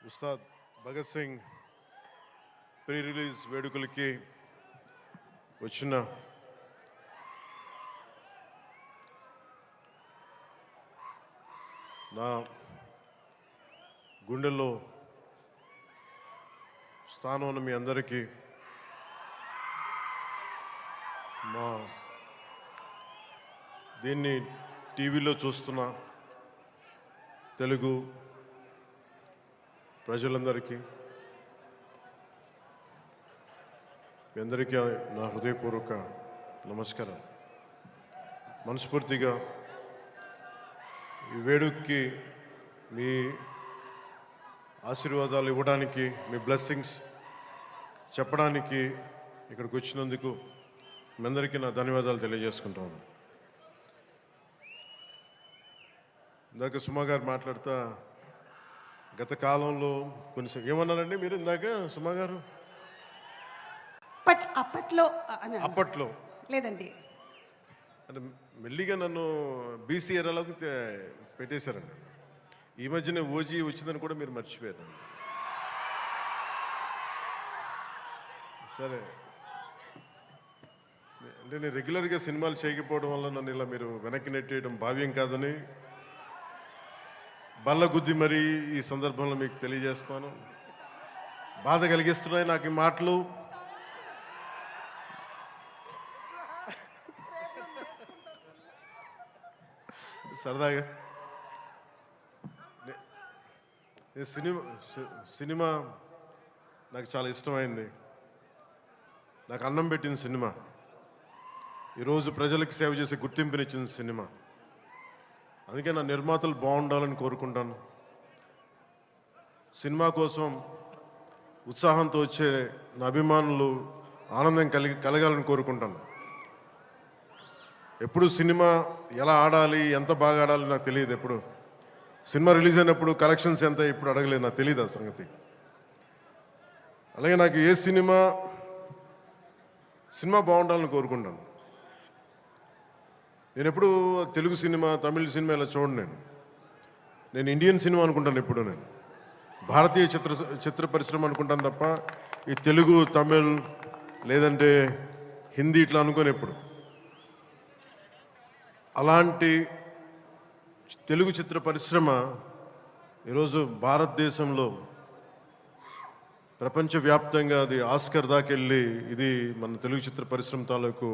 Ustaad Bhagat Singh pre release వేడుకలకి వచ్చిన నా గుండెల్లో స్థానం ఉన్న మీ అందరికీ మా దీన్ని టీవీలో చూస్తున్న తెలుగు ప్రజలందరికీ మీ అందరికీ నా హృదయపూర్వక నమస్కారం. మనస్ఫూర్తిగా ఈ వేడుకకి మీ ఆశీర్వాదాలు ఇవ్వడానికి, మీ బ్లెస్సింగ్స్ చెప్పడానికి ఇక్కడికి వచ్చినందుకు మీ అందరికీ నా ధన్యవాదాలు తెలియజేసుకుంటాను. ఇందాక సుమా గారు మాట్లాడుతా గత కాలంలో కొన్ని ఏమన్నారండి మీరు ఇందాక సుమా గారు? అప్పట్లో లేదండి, అంటే మెల్లిగా నన్ను బీసీ ఎరాలోకి పెట్టేశారండి. ఈ మధ్యనే ఓజీ వచ్చిందని కూడా మీరు మర్చిపోయారు. సరే, అంటే నేను రెగ్యులర్గా సినిమాలు చేయకపోవడం వల్ల నన్ను ఇలా మీరు వెనక్కి నెట్టేయడం భావ్యం కాదని బల్లగుద్ది మరీ ఈ సందర్భంలో మీకు తెలియజేస్తాను. బాధ కలిగిస్తున్నాయి నాకు ఈ మాటలు. సరదాగా సినిమా నాకు చాలా ఇష్టమైంది. నాకు అన్నం పెట్టిన సినిమా, ఈరోజు ప్రజలకు సేవ చేసే గుర్తింపునిచ్చిన సినిమా. అందుకే నా నిర్మాతలు బాగుండాలని కోరుకుంటాను. సినిమా కోసం ఉత్సాహంతో వచ్చే నా అభిమానులు ఆనందం కలగాలని కోరుకుంటాను. ఎప్పుడు సినిమా ఎలా ఆడాలి, ఎంత బాగా ఆడాలి నాకు తెలియదు. ఎప్పుడు సినిమా రిలీజ్ అయినప్పుడు కలెక్షన్స్ ఎంత ఇప్పుడు అడగలేదు, నాకు తెలియదు ఆ సంగతి. అలాగే నాకు ఏ సినిమా బాగుండాలని కోరుకుంటాను. నేను ఎప్పుడు తెలుగు సినిమా, తమిళ సినిమా ఇలా చూడండి. నేను ఇండియన్ సినిమా అనుకుంటాను. ఎప్పుడు నేను భారతీయ చిత్ర పరిశ్రమ అనుకుంటాను తప్ప ఈ తెలుగు, తమిళ్ లేదంటే హిందీ ఇట్లా అనుకోని ఎప్పుడు. అలాంటి తెలుగు చిత్ర పరిశ్రమ ఈరోజు భారతదేశంలో ప్రపంచవ్యాప్తంగా అది ఆస్కర్ దాకెళ్ళి ఇది మన తెలుగు చిత్ర పరిశ్రమ తాలూకు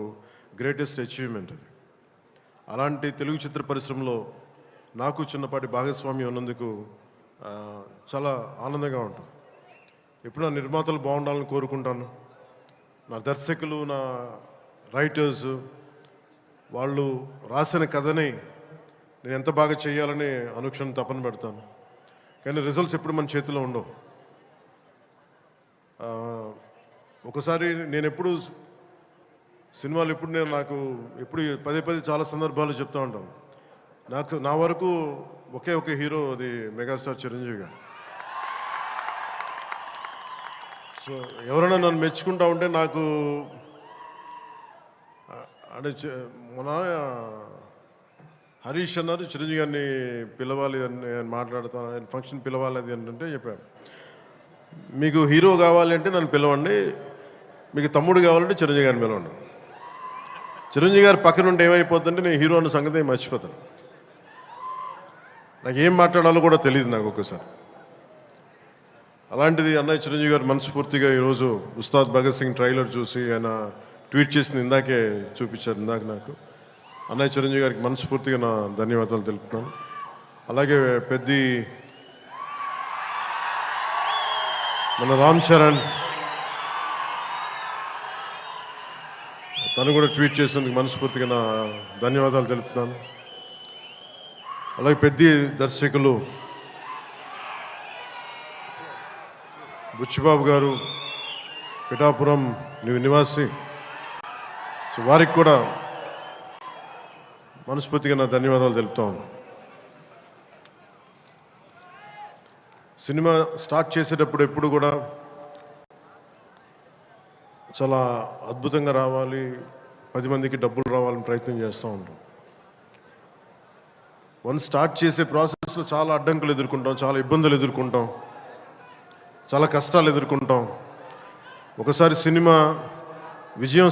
గ్రేటెస్ట్ అచీవ్మెంట్ అది. అలాంటి తెలుగు చిత్ర పరిశ్రమలో నాకు చిన్నపాటి భాగస్వామ్యం ఉన్నందుకు చాలా ఆనందంగా ఉంటుంది. ఎప్పుడు నా నిర్మాతలు బాగుండాలని కోరుకుంటాను. నా దర్శకులు, నా రైటర్స్, వాళ్ళు రాసిన కథని నేను ఎంత బాగా చేయాలని అనుక్షణం తపన పెడతాను. కానీ రిజల్ట్స్ ఎప్పుడు మన చేతిలో ఉండవు. ఒకసారి నేను ఎప్పుడు సినిమాలు నాకు పదే చాలా సందర్భాలు చెప్తూ ఉంటాను. నా వరకు ఒకే హీరో, అది మెగాస్టార్ చిరంజీవి గారు. సో ఎవరైనా నన్ను మెచ్చుకుంటా ఉంటే నాకు అంటే మన హరీష్ అన్నారు చిరంజీవి గారిని పిలవాలి అని నేను మాట్లాడతాను, ఆయన ఫంక్షన్ పిలవాలి అది అంటే చెప్పాను, మీకు హీరో కావాలి అంటే నన్ను పిలవండి, మీకు తమ్ముడు కావాలంటే చిరంజీవి గారిని పిలవండి. చిరంజీవి గారు పక్కన ఉంటే ఏమైపోతుందంటే నేను హీరో అన్న సంగతి మర్చిపోతాను. నాకు ఏం మాట్లాడాలో కూడా తెలియదు నాకు ఒక్కసారి. అలాంటిది అన్నయ్య చిరంజీవి గారు మనస్ఫూర్తిగా ఈరోజు ఉస్తాద్ భగత్ సింగ్ ట్రైలర్ చూసి ఆయన ట్వీట్ చేసింది ఇందాకే చూపించారు. ఇందాక నాకు అన్నయ్య చిరంజీవి గారికి మనస్ఫూర్తిగా నా ధన్యవాదాలు తెలుపుతున్నాను. అలాగే మన రామ్ చరణ్, తను కూడా ట్వీట్ చేసినందుకు మనస్ఫూర్తిగా నా ధన్యవాదాలు తెలుపుతున్నాను. అలాగే దర్శకులు బుచ్చిబాబు గారు, పిఠాపురం నివాసి, సో వారికి కూడా మనస్ఫూర్తిగా నా ధన్యవాదాలు తెలుపుతాను. సినిమా స్టార్ట్ చేసేటప్పుడు ఎప్పుడు కూడా చాలా అద్భుతంగా రావాలి, 10 మందికి డబ్బులు రావాలని ప్రయత్నం చేస్తూ ఉంటాం. స్టార్ట్ చేసే ప్రాసెస్లో చాలా అడ్డంకులు ఎదుర్కొంటాం, చాలా ఇబ్బందులు ఎదుర్కొంటాం. చాలా కష్టాలు ఎదుర్కొంటాం. ఒకసారి సినిమా విజయం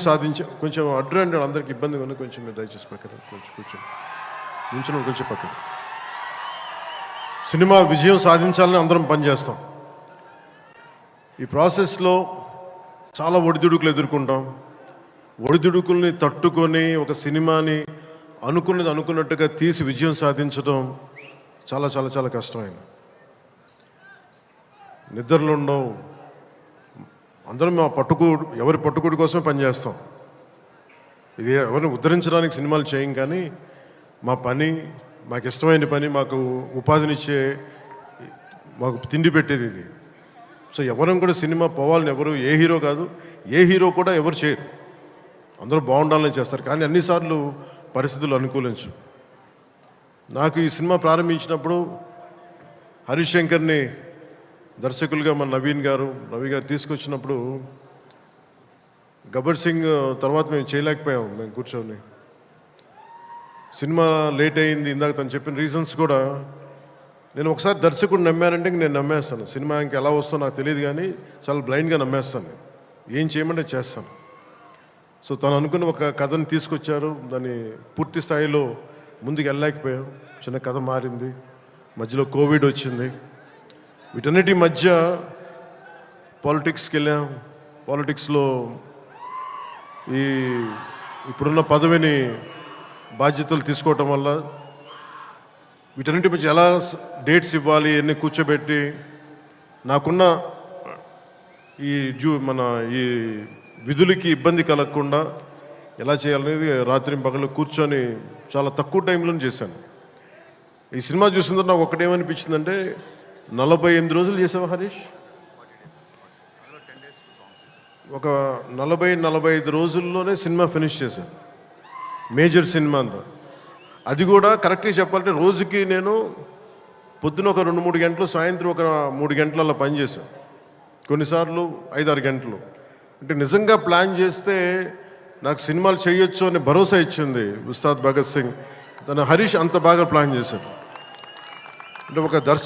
కొంచెం అడ్డు అందరికి ఇబ్బందిగా ఉంది, కొంచెం మీరు దయచేసి పక్కన కొంచెం కొంచెం పక్కన. సినిమా విజయం సాధించాలని అందరం పనిచేస్తాం. ఈ ప్రాసెస్లో చాలా ఒడిదుడుకులు ఎదుర్కొంటాం. ఒడిదుడుకుల్ని తట్టుకొని ఒక సినిమాని అనుకున్నట్టుగా తీసి విజయం సాధించడం చాలా చాలా చాలా కష్టమైంది. నిద్రలు ఉండవు. అందరం ఎవరి పట్టుకుడి కోసమే పనిచేస్తాం. ఇది ఎవరిని ఉద్ధరించడానికి సినిమాలు చేయం, కానీ మా పని, మాకు ఇష్టమైన పని, మాకు ఉపాధినిచ్చే, మాకు తిండి పెట్టేది ఇది. సో ఎవరం కూడా సినిమా పోవాలని ఎవరు, ఏ హీరో కాదు, ఏ హీరో కూడా ఎవరు చేయరు. అందరూ బాగుండాలని చేస్తారు, కానీ అన్నిసార్లు పరిస్థితులు అనుకూలించు. నాకు ఈ సినిమా ప్రారంభించినప్పుడు హరీష్ శంకర్ని దర్శకులుగా మన రవి గారు తీసుకొచ్చినప్పుడు గబ్బర్ సింగ్ తర్వాత మేము చేయలేకపోయాం. మేము కూర్చొని సినిమా లేట్ అయింది. ఇందాక తను చెప్పిన రీజన్స్ కూడా నేను ఒకసారి దర్శకుడు నమ్మానంటే నేను నమ్మేస్తాను. సినిమా ఇంకా ఎలా వస్తుందో నాకు తెలియదు, కానీ చాలా బ్లైండ్గా నమ్మేస్తాను. ఏం చేయమంటే చేస్తాను. సో తను అనుకున్న ఒక కథను తీసుకొచ్చారు. దాన్ని పూర్తి స్థాయిలో ముందుకు వెళ్ళలేకపోయాం. చిన్న కథ మారింది, మధ్యలో కోవిడ్ వచ్చింది. వీటన్నిటి మధ్య పాలిటిక్స్కి వెళ్ళాం. పాలిటిక్స్లో ఇప్పుడున్న పదవిని బాధ్యతలు తీసుకోవటం వల్ల వీటన్నిటి మధ్య ఎలా డేట్స్ ఇవ్వాలి అన్నీ కూర్చోబెట్టి నాకున్న మన విధులకి ఇబ్బంది కలగకుండా ఎలా చేయాలనేది రాత్రి పగలు కూర్చొని చాలా తక్కువ టైంలో చేశాను. ఈ సినిమా చూసిన తర్వాత నాకు ఒకటేమనిపించిందంటే, 48 రోజులు చేసావా హరీష్? ఒక 40-45 రోజుల్లోనే సినిమా ఫినిష్ చేశాను. మేజర్ సినిమా అంతా. అది కూడా కరెక్ట్గా చెప్పాలంటే రోజుకి నేను పొద్దున ఒక 2-3 గంటలు, సాయంత్రం ఒక 3 గంటలు అలా పనిచేశాను. కొన్నిసార్లు 5-6 గంటలు. అంటే నిజంగా ప్లాన్ చేస్తే నాకు సినిమాలు చేయొచ్చు అనే భరోసా ఇచ్చింది ఉస్తాద్ భగత్ సింగ్. హరీష్ అంత బాగా ప్లాన్ చేశాడు. అంటే ఒక దర్శకుడు